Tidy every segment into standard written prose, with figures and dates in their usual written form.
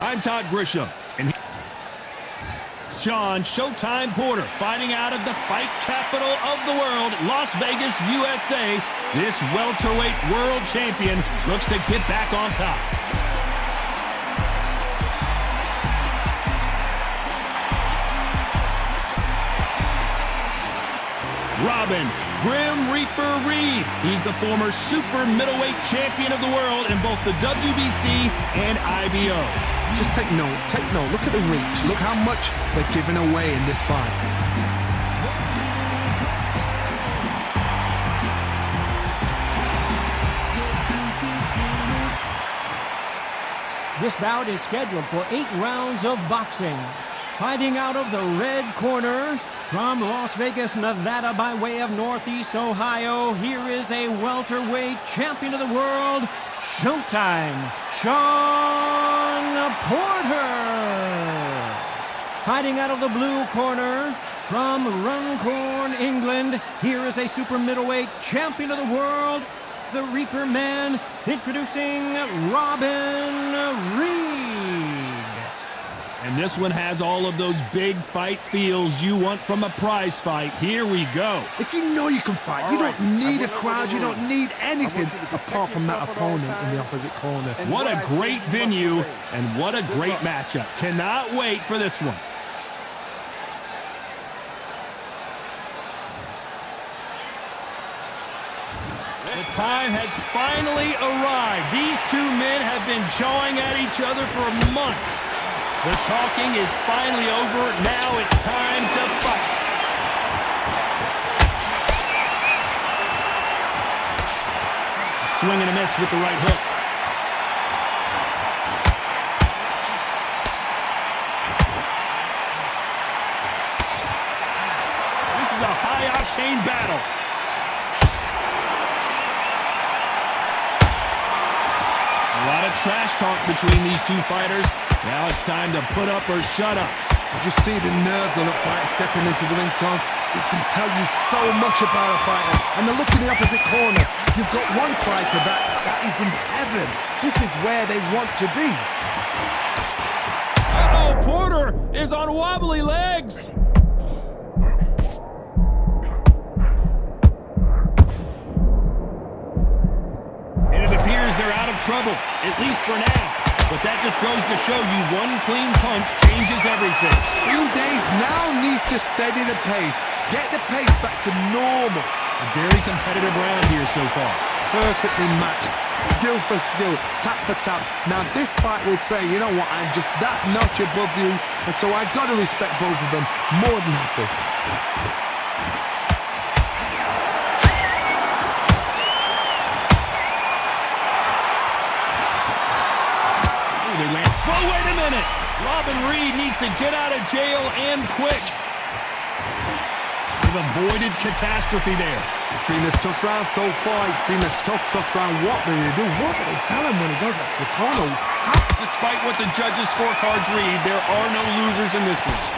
I'm Todd Grisham, and Shawn Showtime Porter fighting out of the fight capital of the world, Las Vegas, USA. This welterweight world champion looks to get back on top. Robin Grim Reaper Reed. He's the former super middleweight champion of the world in both the WBC and IBO. Just take note. Look at the reach. Look how much they're giving away in this fight. This bout is scheduled for 8 rounds of boxing. Fighting out of the red corner, from Las Vegas, Nevada, by way of Northeast Ohio, here is a welterweight champion of the world, Showtime, Shawn Porter. Fighting out of the blue corner, from Runcorn, England, here is a super middleweight champion of the world, the Reaper Man, introducing Robin Reed. And this one has all of those big fight feels you want from a prize fight. Here we go. If you know you can fight, you don't need a crowd, you don't need anything apart from that opponent in the opposite corner. What a great venue and what a great matchup. Cannot wait for this one. The time has finally arrived. These two men have been jawing at each other for months. The talking is finally over. Now it's time to fight. Swing and a miss with the right hook. This is a high-octane battle. A lot of trash talk between these two fighters. Now it's time to put up or shut up. You just see the nerves on a fight stepping into the ring, Tom. It can tell you so much about a fighter. And the look in the opposite corner. You've got one fighter that is in heaven. This is where they want to be. Oh, Porter is on wobbly legs. And it appears they're out of trouble, at least for now. But that just goes to show you one clean punch changes everything. Green Days now needs to steady the pace. Get the pace back to normal. A very competitive round here so far. Perfectly matched. Skill for skill. Tap for tap. Now this fight will say, you know what, I'm just that notch above you. And so I've got to respect both of them. More than happy. Oh, wait a minute. Robin Reed needs to get out of jail and quick. They've avoided catastrophe there. It's been a tough round so far. It's been a tough round. What do they do? What do they tell him when he goes back to the corner? Despite what the judges' scorecards read, there are no losers in this one.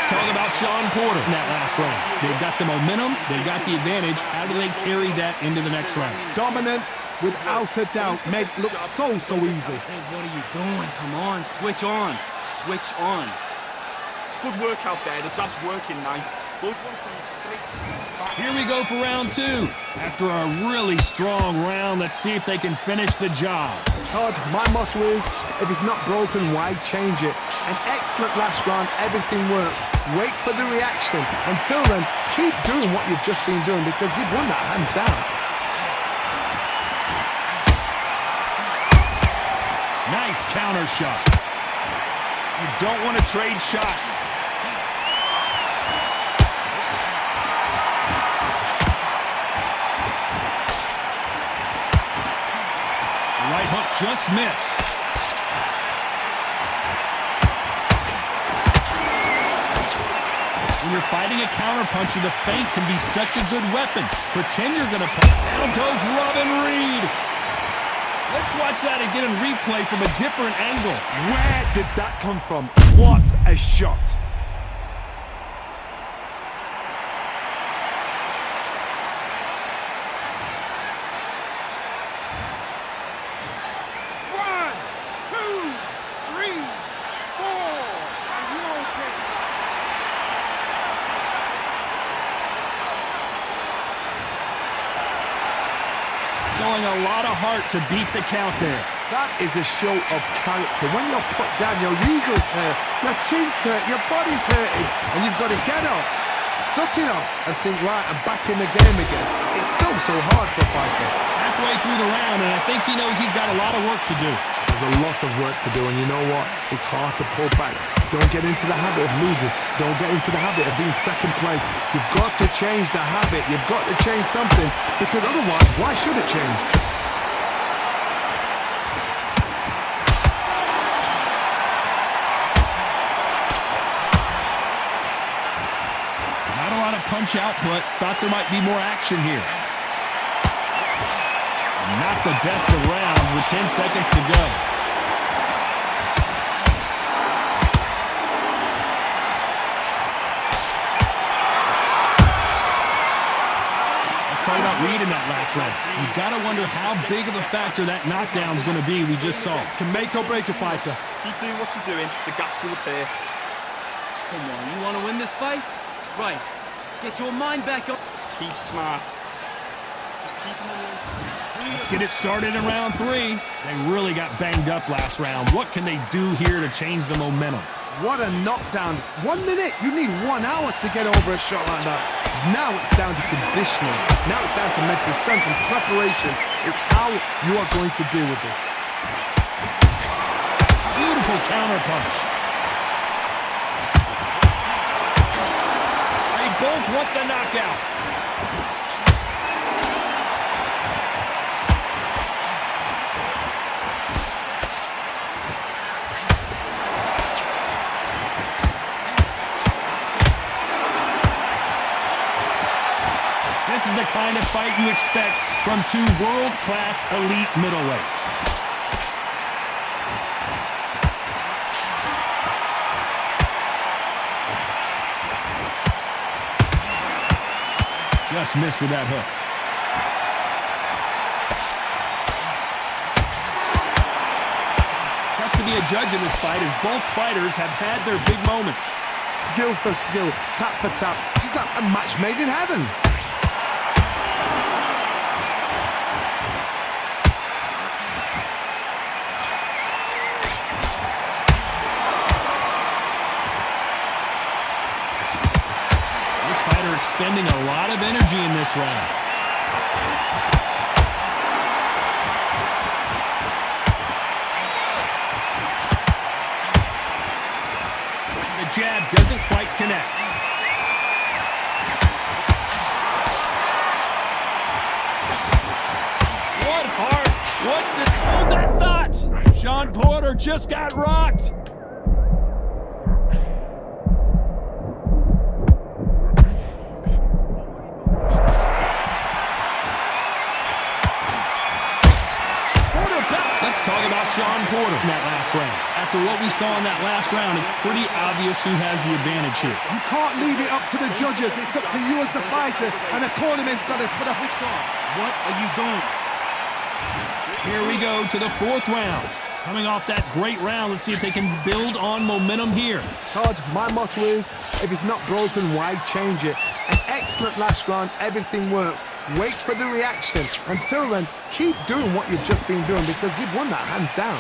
Talk about Shawn Porter in that last round. They've got the momentum, they've got the advantage. How do they carry that into the next round? Dominance, without a doubt, made it look so easy. Hey, what are you doing? Come on, switch on. Switch on. Good work out there. The job's working nice. Both want some straight back. Here we go for round 2. After a really strong round, let's see if they can finish the job. Todd, my motto is, if it's not broken, why change it? An excellent last round, everything works. Wait for the reaction. Until then, keep doing what you've just been doing because you've won that hands down. Nice counter shot. You don't want to trade shots. The right hook just missed. When you're fighting a counterpuncher, the feint can be such a good weapon. Pretend you're going to punch. Down goes Robin Reed. Let's watch that again in replay from a different angle. Where did that come from? What a shot. Showing a lot of heart to beat the count there. That is a show of character. When you're put down, your ego's hurt, your chin's hurt, your body's hurting, and you've got to get up, suck it up, and think, right, I'm back in the game again. It's so hard for a fighter. Halfway through the round, and I think he knows he's got a lot of work to do. There's a lot of work to do, and you know what? It's hard to pull back. Don't get into the habit of losing. Don't get into the habit of being second place. You've got to change the habit. You've got to change something, because otherwise, why should it change? Not a lot of punch output. Thought there might be more action here. Not the best of rounds with 10 seconds to go. Let's talk about Reed in that last round. You've got to wonder how big of a factor that knockdown is going to be we just saw. Can make or break a fighter. Keep doing what you're doing. The gaps will appear. Come on, you want to win this fight? Right. Get your mind back up. Keep smart. Just keep them in. Let's get it started in round 3. They really got banged up last round. What can they do here to change the momentum? What a knockdown. 1 minute, you need 1 hour to get over a shot like that. Now it's down to conditioning. Now it's down to mental strength and preparation. It's how you are going to deal with this. Beautiful counter punch. They both want the knockout. This is the kind of fight you expect from 2 world-class elite middleweights. Just missed with that hook. Tough to be a judge in this fight as both fighters have had their big moments. Skill for skill, tap for tap, just like a match made in heaven. Expending a lot of energy in this round. The jab doesn't quite connect. What heart? What did... Hold that thought! Shawn Porter just got rocked. Talk about Shawn Porter in that last round. After what we saw in that last round, it's pretty obvious who has the advantage here. You can't leave it up to the judges. It's up to you as the fighter, and the cornerman's got to put up his guard. What are you doing? Here we go to the 4th round. Coming off that great round, let's see if they can build on momentum here. Todd, my motto is, if it's not broken, why change it? An excellent last round, everything works. Wait for the reaction. Until then, keep doing what you've just been doing because you've won that hands down.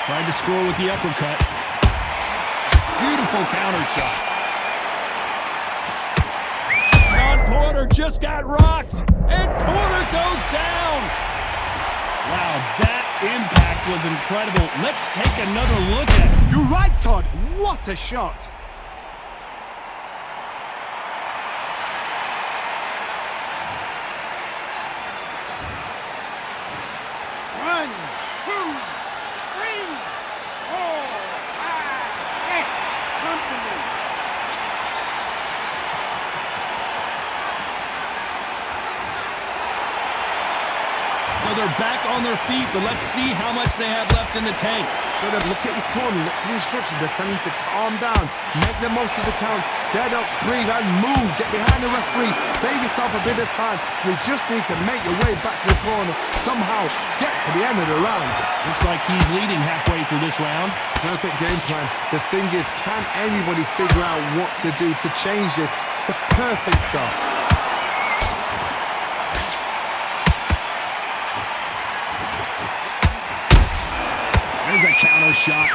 Tried to score with the uppercut. Beautiful counter shot. Shawn Porter just got rocked, and Porter goes down. Wow, that impact was incredible. Let's take another look at it. You're right, Todd. What a shot. One, two, three, 4, 5, 6. Come to me. So they're back on their feet, but let's see how much they have left in the tank. Gotta look at his corner, look at the instructions. They're telling him to calm down, make the most of the count, get up, breathe, and move. Get behind the referee, save yourself a bit of time. You just need to make your way back to the corner. corner, somehow get to the end of the round. Looks like he's leading halfway through this round. Perfect game plan. The thing is, can anybody figure out what to do to change this? It's a perfect start. There's a counter shot.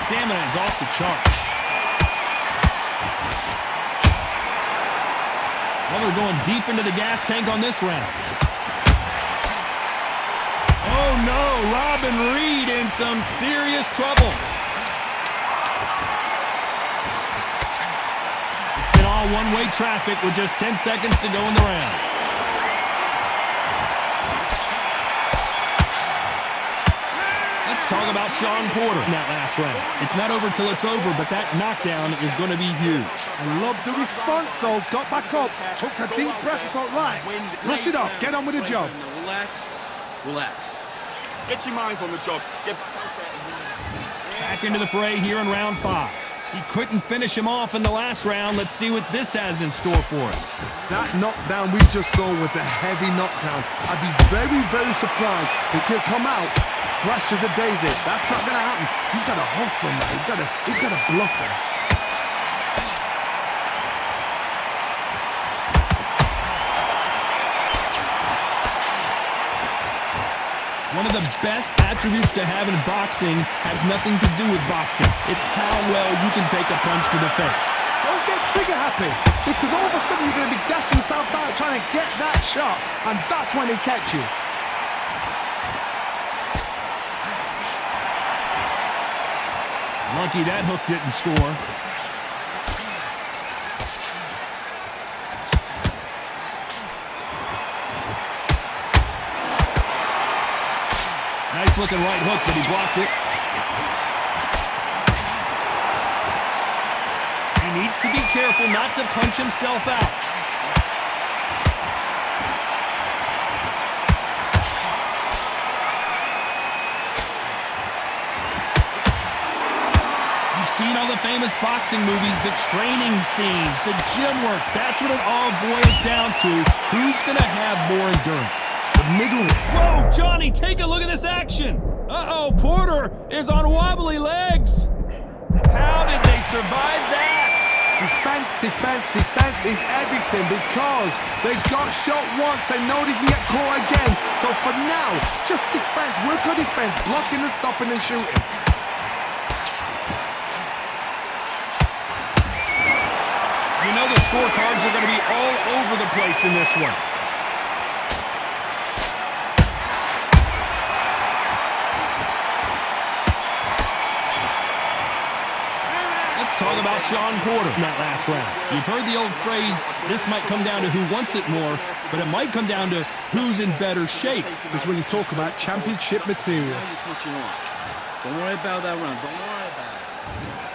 Stamina is off the charts. Well, they're going deep into the gas tank on this round. Oh no, Robin Reed in some serious trouble. It's been all one-way traffic with just 10 seconds to go in the round. Let's talk about Shawn Porter in that last round. It's not over till it's over, but that knockdown is going to be huge. I love the response, though. Got back up, took a deep breath and thought, right, brush it off, get on with the job. Relax, relax. Get your minds on the job. Back into the fray here in round 5. He couldn't finish him off in the last round. Let's see what this has in store for us. That knockdown we just saw was a heavy knockdown. I'd be very, very surprised if he'll come out fresh as a daisy. That's not going to happen. He's got to hustle now. He's got to bluff him. One of the best attributes to have in boxing has nothing to do with boxing. It's how well you can take a punch to the face. Don't get trigger happy, because all of a sudden you're going to be gassing yourself out trying to get that shot, and that's when he catch you. Lucky that hook didn't score. Nice looking right hook, but he blocked it. He needs to be careful not to punch himself out. You've seen all the famous boxing movies, the training scenes, the gym work. That's what it all boils down to. Who's going to have more endurance? Middleweight. Whoa, Johnny, take a look at this action. Uh-oh, Porter is on wobbly legs. How did they survive that? Defense is everything, because they got shot once, they know they can get caught again. So for now, just defense, work on defense, blocking and stopping and shooting. You know the scorecards are going to be all over the place in this one. Talk about Shawn Porter in that last round. You've heard the old phrase, this might come down to who wants it more, but it might come down to who's in better shape. This is when you talk about championship material. Now you're switching off. Don't worry about that round. Don't worry about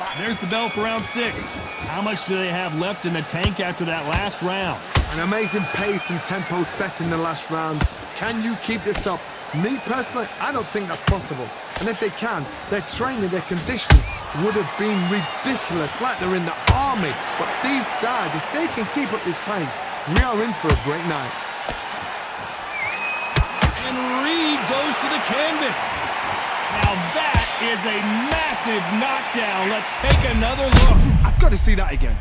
it. There's the bell for round 6. How much do they have left in the tank after that last round? An amazing pace and tempo set in the last round. Can you keep this up? Me personally, I don't think that's possible. And if they can, their training, their conditioning would have been ridiculous, like they're in the army. But these guys, if they can keep up this pace, we are in for a great night. And Reed goes to the canvas. Now that is a massive knockdown. Let's take another look. I've got to see that again.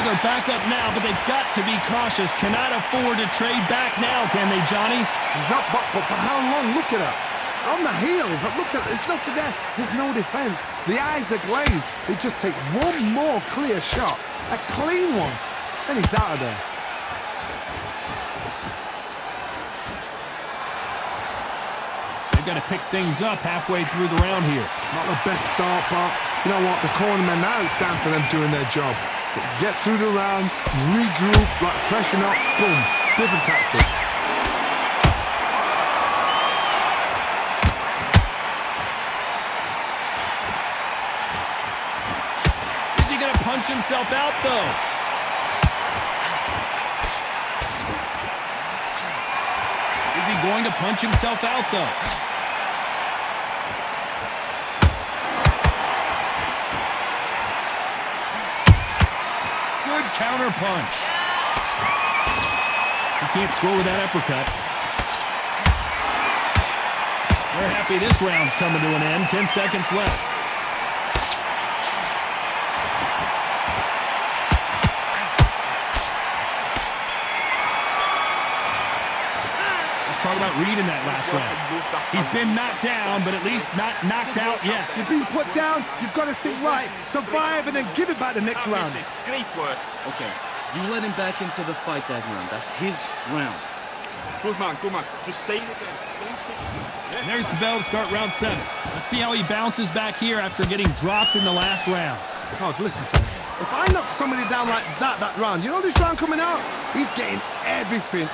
They're back up now, but they've got to be cautious. Cannot afford to trade back now, can they, Johnny? He's up, but for how long? Look at that. On the heels, look at it. There's nothing there. There's no defense. The eyes are glazed. It just takes one more clear shot. A clean one. Then he's out of there. They've got to pick things up halfway through the round here. Not the best start, but you know what? The cornermen, now it's time for them doing their job. Get through the round, regroup, like freshen up, boom, different tactics. punch himself out, though. Is he going to punch himself out, though? Good counter punch. He can't score with that uppercut. We're happy this round's coming to an end. 10 seconds left. Talk about Reed in that last round. He's been knocked down, but at least not knocked out yet. You've been put down, you've got to think right, survive, and then give it back the next round. Great work. Okay, you let him back into the fight that round. That's his round. Good man, good man. Just say it again. Don't you? And there's the bell to start round 7. Let's see how he bounces back here after getting dropped in the last round. God, listen to me. If I knock somebody down like that round, you know this round coming out? He's getting everything,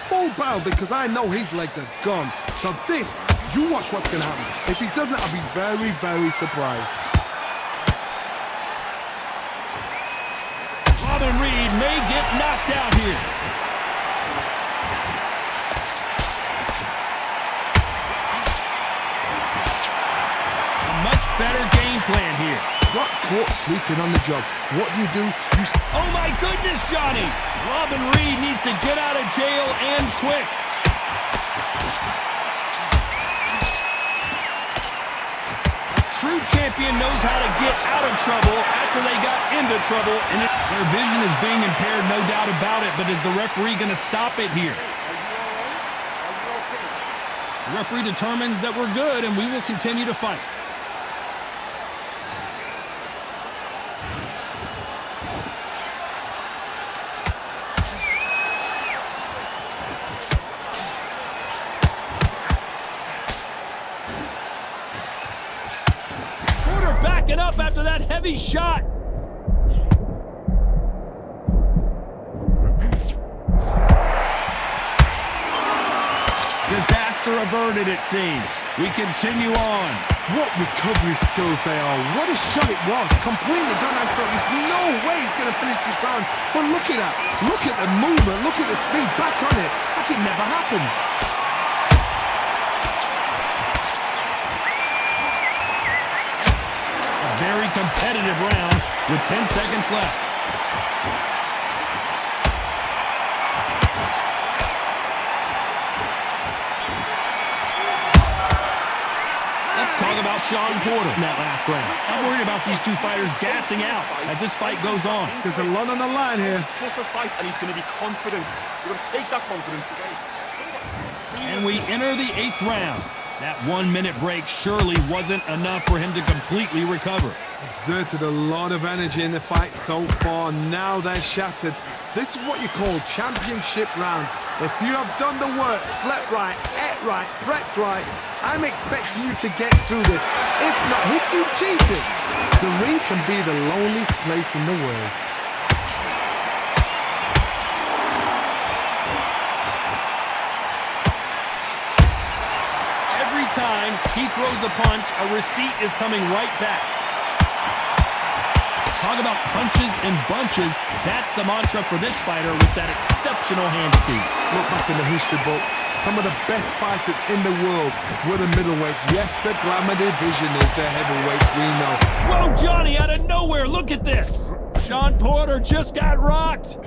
full barrel, because I know his legs are gone. So this, you watch what's going to happen. If he doesn't, I'll be very, very surprised. Robin Reed may get knocked out here. A much better game plan here. Got caught sleeping on the job. What do? Oh my goodness, Johnny! Robin Reed needs to get out of jail and quick. A true champion knows how to get out of trouble after they got into trouble, and their vision is being impaired, no doubt about it, but is the referee going to stop it here? The referee determines that we're good, and we will continue to fight. Backing up after that heavy shot. Disaster averted, it seems. We continue on. What recovery skills they are. What a shot it was. Completely gone. I thought there's no way he's going to finish this round. But look at that. Look at the movement. Look at the speed. Back on it. Like it never happened. Very competitive round with 10 seconds left. Let's talk about Sean Porter in that last round. I'm worried about these two fighters gassing out as this fight goes on. There's a lot on the line here. Tougher fight, and he's going to be confident. You've got to take that confidence away. And we enter the 8th round. That 1-minute break surely wasn't enough for him to completely recover. Exerted a lot of energy in the fight so far. Now they're shattered. This is what you call championship rounds. If you have done the work, slept right, ate right, prepped right, I'm expecting you to get through this. If not, if you've cheated, the ring can be the loneliest place in the world. Every time he throws a punch, a receipt is coming right back. Talk about punches and bunches. That's the mantra for this fighter with that exceptional hand speed. Look back in the history books. Some of the best fighters in the world were the middleweights. Yes, the glamour division is the heavyweights, we know. Whoa, Johnny, out of nowhere, look at this. Sean Porter just got rocked.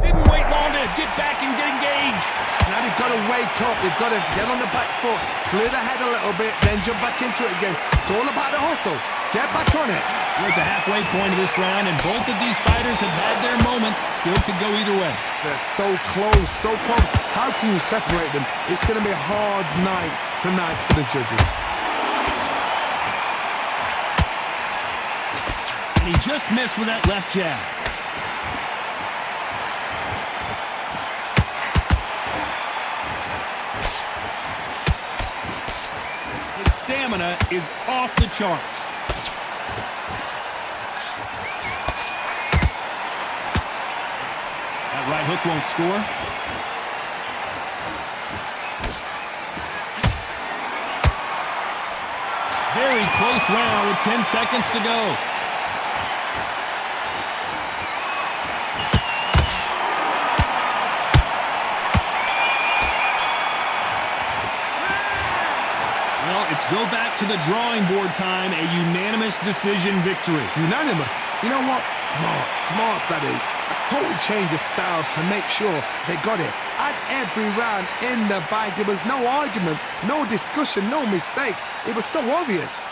Didn't wait long to get back and get engaged. Now they've got to wake up. They've got to get on the back foot, clear the head a little bit, then jump back into it again. It's all about the hustle. Get back on it. We're at the halfway point of this round, and both of these fighters have had their moments. Still could go either way. They're so close, so close. How can you separate them? It's going to be a hard night tonight for the judges. And he just missed with that left jab. His stamina is off the charts. That right hook won't score. Very close round with 10 seconds to go. Let's go back to the drawing board time, a unanimous decision victory. Unanimous. You know what? Smart, that is. A total change of styles to make sure they got it. At every round in the bag, there was no argument, no discussion, no mistake. It was so obvious.